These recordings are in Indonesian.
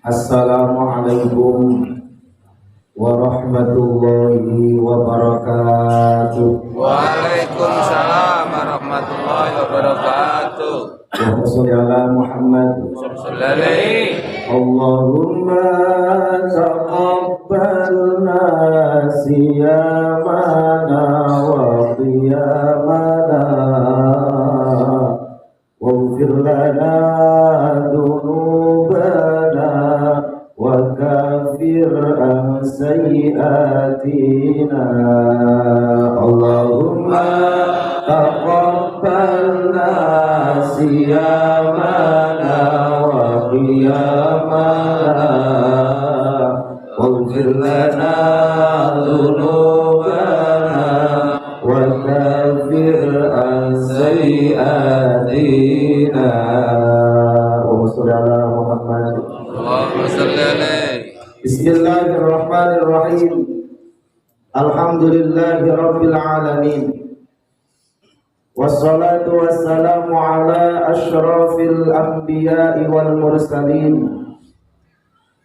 Assalamualaikum warahmatullahi wabarakatuh. Waalaikumsalam warahmatullahi wabarakatuh. Allahumma sholli ala Muhammad. Allahumma taqabbalna siyamana wa qiyamana waghfir lana dhunubana wa kafir an sayyi'atina. Allahumma taqabbalna siyamana wa qiyamana waghfir lana dhunubana wa kafir an sayyi'atina. Allahumma sholli ala Muhammad. Allahumma shalli alaihi. Bismillahirrahmanirrahim. Alhamdulillahi rabbil alamin. Wassalatu wassalamu ala asyrafil anbiya'i wal mursalin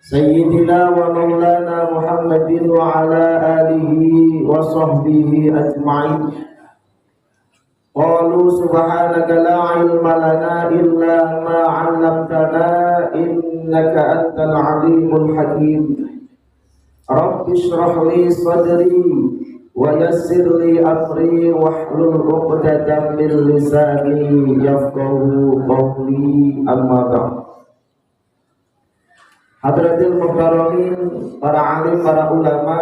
Sayyidina wa maulana Muhammadin wa ala alihi wa sahbihi ajma'in. Qalu subhanaka la ilma lana illa ma 'allamtana innaka antal alimul hakim. Rabbi shrah li sadri wa yassir li amri wahlul 'uqdatam min lisani yafqahu qawli. Amma ba'd. Hadratil muhtaramin, para alim, para ulama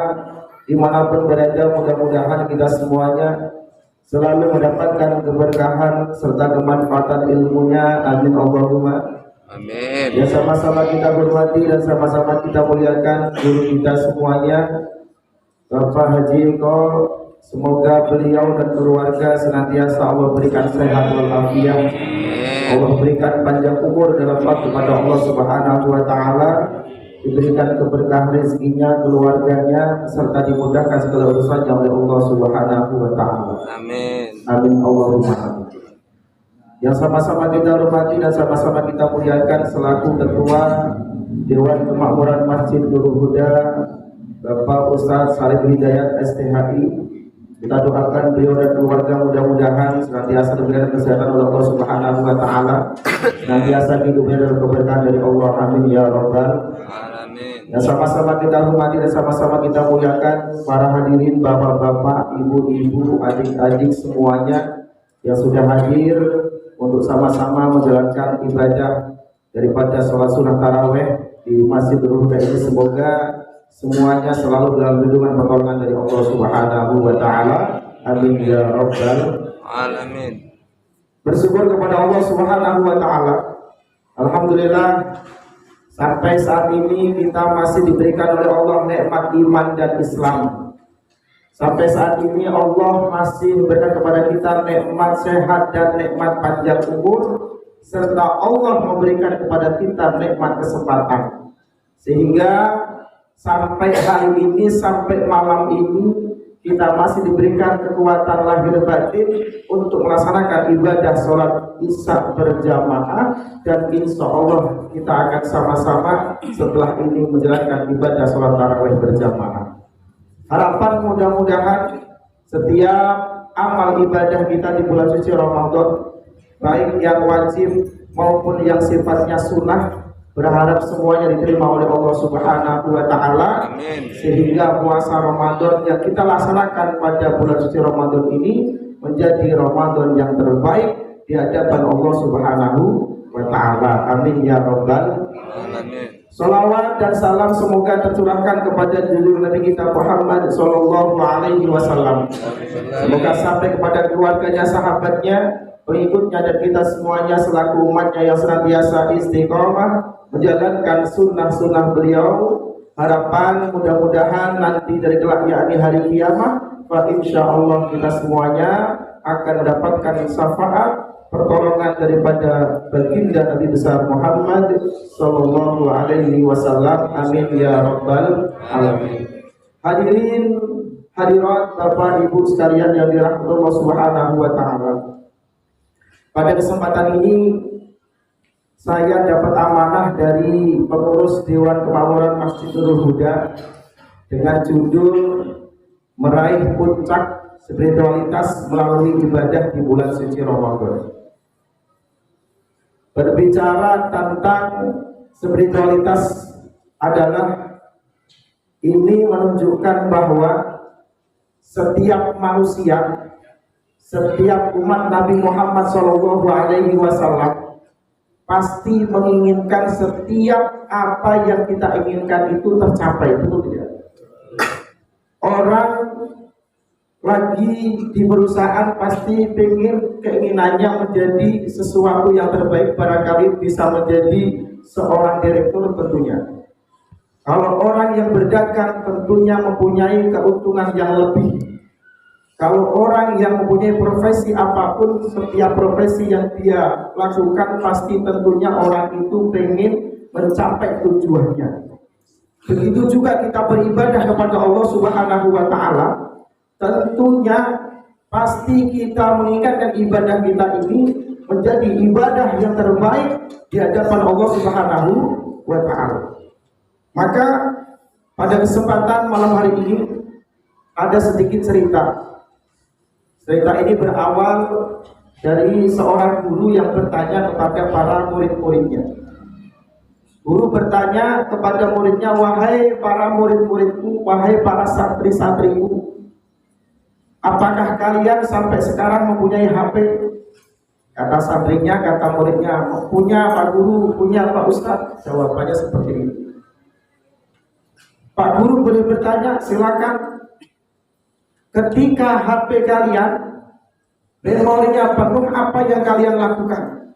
dimanapun berada, mudah-mudahan kita semuanya selalu mendapatkan keberkahan serta kemanfaatan ilmunya. Amin Allahumma Amin. ya. Sama-sama kita hormati dan sama-sama kita muliakan guru kita semuanya, Bapak Haji Eko. Semoga beliau dan keluarga senantiasa Allah berikan sehat walafiat, Allah berikan panjang umur dalam waktu kepada Allah Subhanahu wa taala, diberikan keberkahan rezekinya, keluarganya, serta dimudahkan segala urusannya oleh Allah Subhanahu wa taala. Amin. Amin Allahumma amin. Yang sama-sama kita hormati dan sama-sama kita muliakan selaku Ketua Dewan Kemakmuran Masjid Nurul Huda, Bapak Ustadz Sarif Hidayat STHI. Kita doakan beliau dan keluarga mudah-mudahan senantiasa diberikan kesehatan oleh Allah Subhanahu wa taala, senantiasa hidupnya dalam keberkahan dari Allah. Amin ya rabbal alamin. Dan sama-sama kita hormati dan sama-sama kita muliakan para hadirin, bapak-bapak, ibu-ibu, adik-adik semuanya yang sudah hadir untuk sama-sama menjalankan ibadah daripada sholat sunnah taraweh di Masjid Nurul Huda ini. Semoga semuanya selalu dalam lindungan pertolongan dari Allah Subhanahu wa taala. Amin ya rabbal Alamin. Bersyukur kepada Allah Subhanahu wa taala. Alhamdulillah, sampai saat ini kita masih diberikan oleh Allah nikmat iman dan Islam. Sampai saat ini Allah masih memberikan kepada kita nikmat sehat dan nikmat panjang umur, serta Allah memberikan kepada kita nikmat kesempatan. Sehingga sampai hari ini, sampai malam ini, kita masih diberikan kekuatan lahir batin untuk melaksanakan ibadah sholat isya berjamaah, dan insya Allah kita akan sama-sama setelah ini menjalankan ibadah sholat tarawih berjamaah. Harapan mudah-mudahan setiap amal ibadah kita di bulan suci Ramadan, baik yang wajib maupun yang sifatnya sunnah, berharap semuanya diterima oleh Allah Subhanahu wa taala. Amin. Sehingga puasa Ramadan yang kita laksanakan pada bulan suci Ramadan ini menjadi Ramadan yang terbaik di hadapan Allah Subhanahu wa taala. Amin ya rabbal Alamin. Salawat dan salam semoga tercurahkan kepada junjungan Nabi kita Muhammad sallallahu alaihi wasallam. Semoga sampai kepada keluarganya, sahabatnya, pengikutnya, dan kita semuanya selaku umatnya yang senantiasa istiqomah menjalankan sunnah-sunnah beliau. Harapan mudah-mudahan nanti dari kelak yakni hari kiamat, insya Allah kita semuanya akan mendapatkan syafaat pertolongan daripada baginda Nabi besar Muhammad sallallahu alaihi wasallam. Amin ya rabbal alamin. Hadirin hadirat Bapak Ibu sekalian yang dirahmati Allah Subhanahu wa taala. Pada kesempatan ini saya dapat amanah dari pengurus Dewan Kemakmuran Masjid Nurul Huda dengan judul Meraih Puncak Spiritualitas Melalui Ibadah di Bulan Suci Ramadan. Berbicara tentang spiritualitas adalah ini menunjukkan bahwa setiap manusia, setiap umat Nabi Muhammad SAW pasti menginginkan setiap apa yang kita inginkan itu tercapai, betul tidak? Orang lagi di perusahaan pasti pengen keinginannya menjadi sesuatu yang terbaik, barangkali bisa menjadi seorang direktur tentunya. Kalau orang yang berdagang tentunya mempunyai keuntungan yang lebih. Kalau orang yang mempunyai profesi apapun, setiap profesi yang dia lakukan pasti tentunya orang itu pengen mencapai tujuannya. Begitu juga kita beribadah kepada Allah Subhanahu wa Ta'ala, tentunya pasti kita menginginkan ibadah kita ini menjadi ibadah yang terbaik di hadapan Allah Subhanahu wa Ta'ala. Maka pada kesempatan malam hari ini ada sedikit cerita. Cerita ini berawal dari seorang guru yang bertanya kepada para murid-muridnya. Guru bertanya kepada muridnya, wahai para murid-muridku, wahai para santri-santriku, apakah kalian sampai sekarang mempunyai HP? Kata santrinya, kata muridnya, punya Pak Guru, punya Pak Ustadz. Jawabannya seperti ini. Pak Guru boleh bertanya, silakan. Ketika HP kalian memorinya penuh, apa yang kalian lakukan?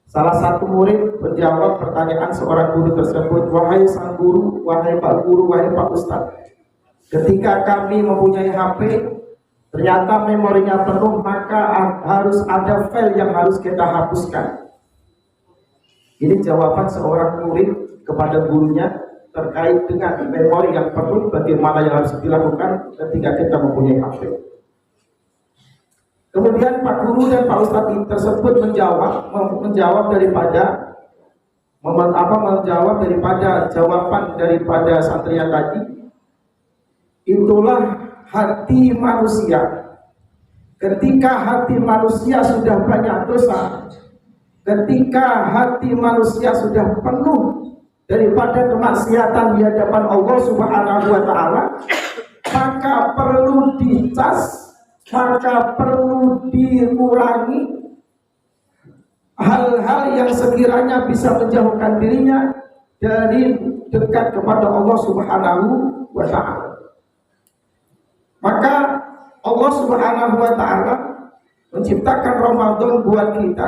Salah satu murid menjawab pertanyaan seorang guru tersebut, wahai sang guru, wahai Pak Guru, wahai Pak Ustadz, ketika kami mempunyai HP, ternyata memorinya penuh, maka harus ada file yang harus kita hapuskan. Ini jawaban seorang murid kepada gurunya terkait dengan memori yang penuh, bagaimana yang harus dilakukan ketika kita mempunyai HP. Kemudian Pak Guru dan Pak Ustadz tersebut menjawab daripada jawaban daripada santrinya tadi. Itulah hati manusia. Ketika hati manusia sudah banyak dosa, ketika hati manusia sudah penuh daripada kemaksiatan di hadapan Allah Subhanahu wa Ta'ala, maka perlu dicas, maka perlu dikurangi hal-hal yang sekiranya bisa menjauhkan dirinya dari dekat kepada Allah Subhanahu wa Ta'ala. Maka Allah Subhanahu wa Ta'ala menciptakan Ramadan buat kita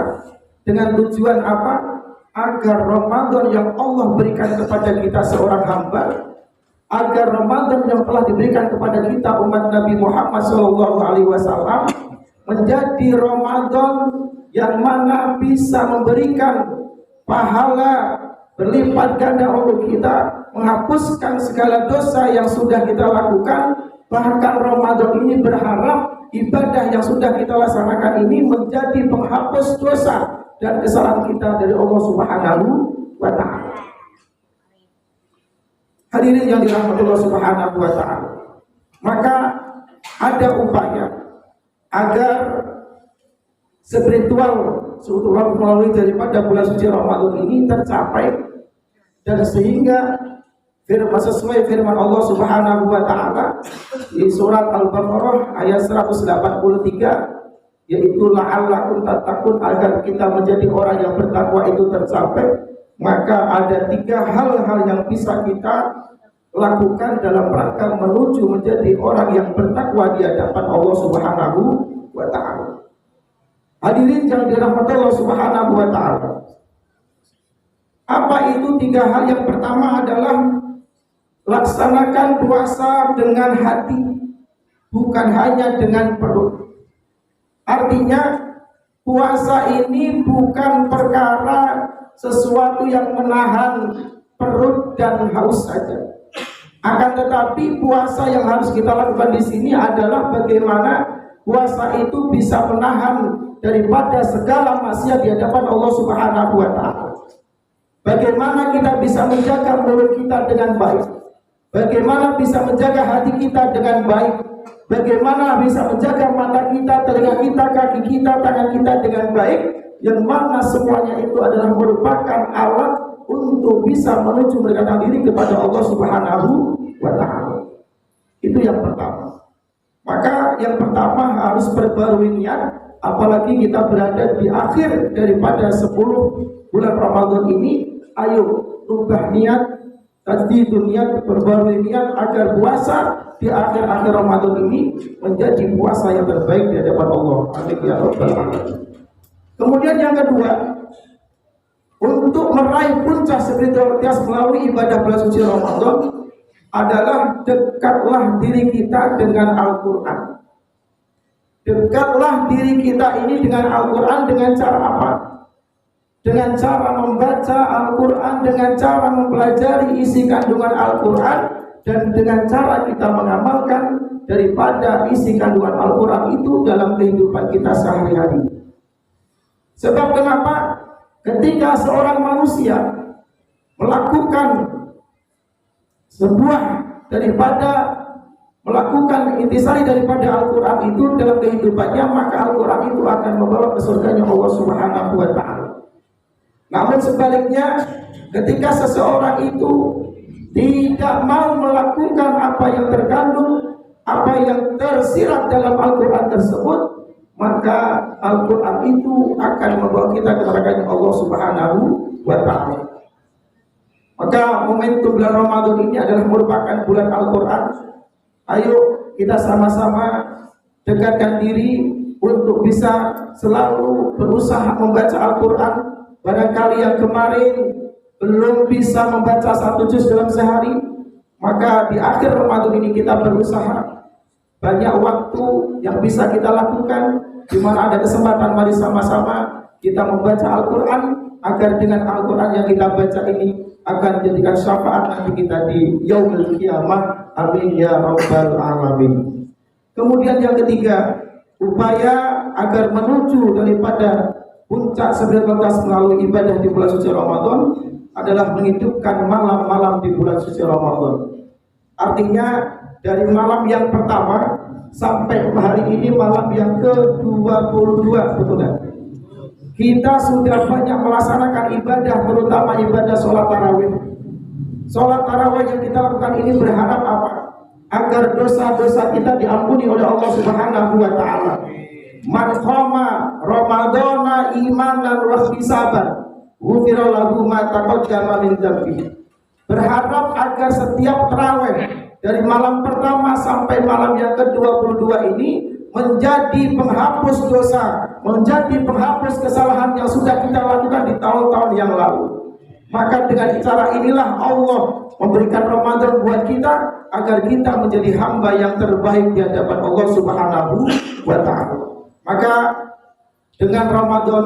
dengan tujuan apa? Agar Ramadan yang Allah berikan kepada kita seorang hamba, agar Ramadan yang telah diberikan kepada kita umat Nabi Muhammad SAW menjadi Ramadan yang mana bisa memberikan pahala berlipat ganda untuk kita, menghapuskan segala dosa yang sudah kita lakukan. Bahkan Ramadan ini berharap ibadah yang sudah kita laksanakan ini menjadi penghapus dosa dan kesalahan kita dari Allah Subhanahu wa Ta'ala. Hadirin yang dirahmati Allah Subhanahu wa Ta'ala, maka ada upaya agar spiritual melalui daripada bulan suci Ramadan ini tercapai, dan sehingga sesuai firman Allah Subhanahu wa Ta'ala di surat Al-Baqarah ayat 183, yaitu la'allakum tattaqun, agar kita menjadi orang yang bertakwa itu tercapai. Maka ada 3 hal-hal yang bisa kita lakukan dalam rangka menuju menjadi orang yang bertakwa di hadapan Allah Subhanahu wa Ta'ala. Hadirin yang dirahmati Allah Subhanahu wa Ta'ala, apa itu 3 hal? Yang pertama adalah laksanakan puasa dengan hati, bukan hanya dengan perut. Artinya puasa ini bukan perkara sesuatu yang menahan perut dan haus saja. Akan tetapi puasa yang harus kita lakukan di sini adalah bagaimana puasa itu bisa menahan daripada segala maksiat di hadapan Allah Subhanahu wa taala. Bagaimana kita bisa menjaga mulut kita dengan baik? Bagaimana bisa menjaga hati kita dengan baik? Bagaimana bisa menjaga mata kita, telinga kita, kaki kita, tangan kita dengan baik? Yang mana semuanya itu adalah merupakan alat untuk bisa menuju mendekatkan diri kepada Allah Subhanahu wa taala. Itu yang pertama. Maka yang pertama harus perbarui niat, apalagi kita berada di akhir daripada 10 bulan Ramadan ini. Ayo rubah niat, tajdidun niat, perbarui niat agar puasa di akhir-akhir Ramadan ini menjadi puasa yang terbaik di hadapan Allah. Amin ya rabbal alamin. Kemudian yang kedua, untuk meraih puncak spiritualitas melalui ibadah bulan suci Ramadan adalah dekatlah diri kita dengan Al-Quran. Dekatlah diri kita ini dengan Al-Quran dengan cara apa? Dengan cara membaca Al-Quran, dengan cara mempelajari isi kandungan Al-Quran, dan dengan cara kita mengamalkan daripada isi kandungan Al-Quran itu dalam kehidupan kita sehari-hari. Sebab kenapa? Ketika seorang manusia melakukan sebuah daripada melakukan intisari daripada Al-Quran itu dalam kehidupannya, maka Al-Quran itu akan membawa ke surganya Allah Subhanahu wa ta'ala. Namun sebaliknya, ketika seseorang itu tidak mau melakukan apa yang terkandung, apa yang tersirat dalam Al-Quran tersebut, maka Al-Quran itu akan membawa kita ke surganya Allah Subhanahu wa ta'ala. Maka momentum bulan Ramadan ini adalah merupakan bulan Al-Quran. Ayo kita sama-sama dekatkan diri untuk bisa selalu berusaha membaca Al-Quran. Barangkali yang kemarin belum bisa membaca 1 juz dalam sehari, maka di akhir Ramadan ini kita berusaha. Banyak waktu yang bisa kita lakukan, di mana ada kesempatan, mari sama-sama kita membaca Al-Quran, agar dengan Al-Quran yang kita baca ini akan menjadikan syafaat nanti kita di yaumul qiyamah. Amin ya rabbal alamin. Kemudian yang ketiga, upaya agar menuju daripada puncak spiritualitas melalui ibadah di bulan suci Ramadan adalah menghidupkan malam-malam di bulan suci Ramadan. Artinya dari malam yang pertama sampai hari ini malam yang ke-22, betul kan? Kita sudah banyak melaksanakan ibadah, terutama ibadah sholat tarawih. Sholat tarawih yang kita lakukan ini berharap apa? Agar dosa-dosa kita diampuni oleh Allah Subhanahu wa ta'ala. Man qama Ramadana imanan wa ihtisaban, ghufira lahu ma taqaddama min dzambi. Berharap agar setiap tarawih dari malam pertama sampai malam yang ke-22 ini menjadi penghapus dosa, menjadi penghapus kesalahan yang sudah kita lakukan di tahun-tahun yang lalu. Maka dengan cara inilah Allah memberikan Ramadan buat kita agar kita menjadi hamba yang terbaik di hadapan Allah Subhanahu wa ta'ala. Maka dengan Ramadan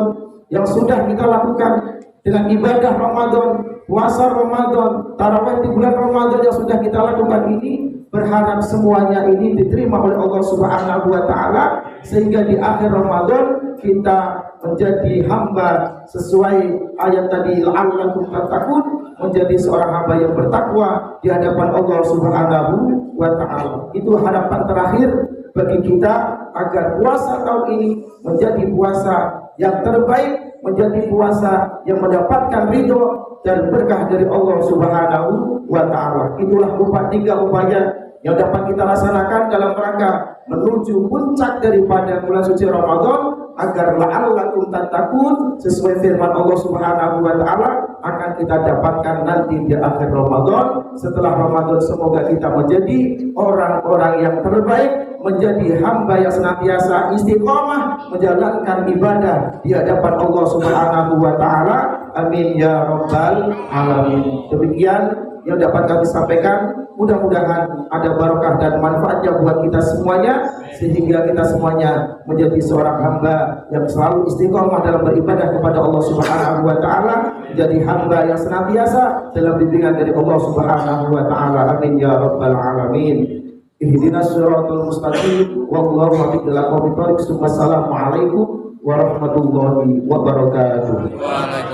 yang sudah kita lakukan, dengan ibadah Ramadan, puasa Ramadan, tarawih di bulan Ramadan yang sudah kita lakukan ini, berharap semuanya ini diterima oleh Allah Subhanahu wa ta'ala, sehingga di akhir Ramadan kita menjadi hamba sesuai ayat tadi, la'allakum tattaqun, menjadi seorang hamba yang bertakwa di hadapan Allah Subhanahu wa ta'ala. Itu harapan terakhir bagi kita agar puasa tahun ini menjadi puasa yang terbaik, menjadi puasa yang mendapatkan ridho dan berkah dari Allah Subhanahu wa ta'ala. Itulah tiga upaya yang dapat kita laksanakan dalam rangka menuju puncak daripada bulan suci Ramadan, agar la'allakum tattaqun, sesuai firman Allah Subhanahu wa ta'ala, akan kita dapatkan nanti di akhir Ramadan. Setelah Ramadan semoga kita menjadi orang-orang yang terbaik, menjadi hamba yang senantiasa istiqomah menjalankan ibadah di hadapan Allah Subhanahu wa ta'ala. Amin ya rabbal alamin. Demikian yang dapat kami sampaikan. Mudah-mudahan ada barokah dan manfaatnya buat kita semuanya, sehingga kita semuanya menjadi seorang hamba yang selalu istiqomah dalam beribadah kepada Allah Subhanahu wa ta'ala, menjadi hamba yang senantiasa dalam bimbingan dari Allah Subhanahu wa ta'ala. Amin ya rabbal alamin. Ihdinas siratal mustaqim wallahu muwaffiq ila aqwamit thoriq. Wassalamu alaikum warahmatullahi wabarakatuh. Waalaikumsalam.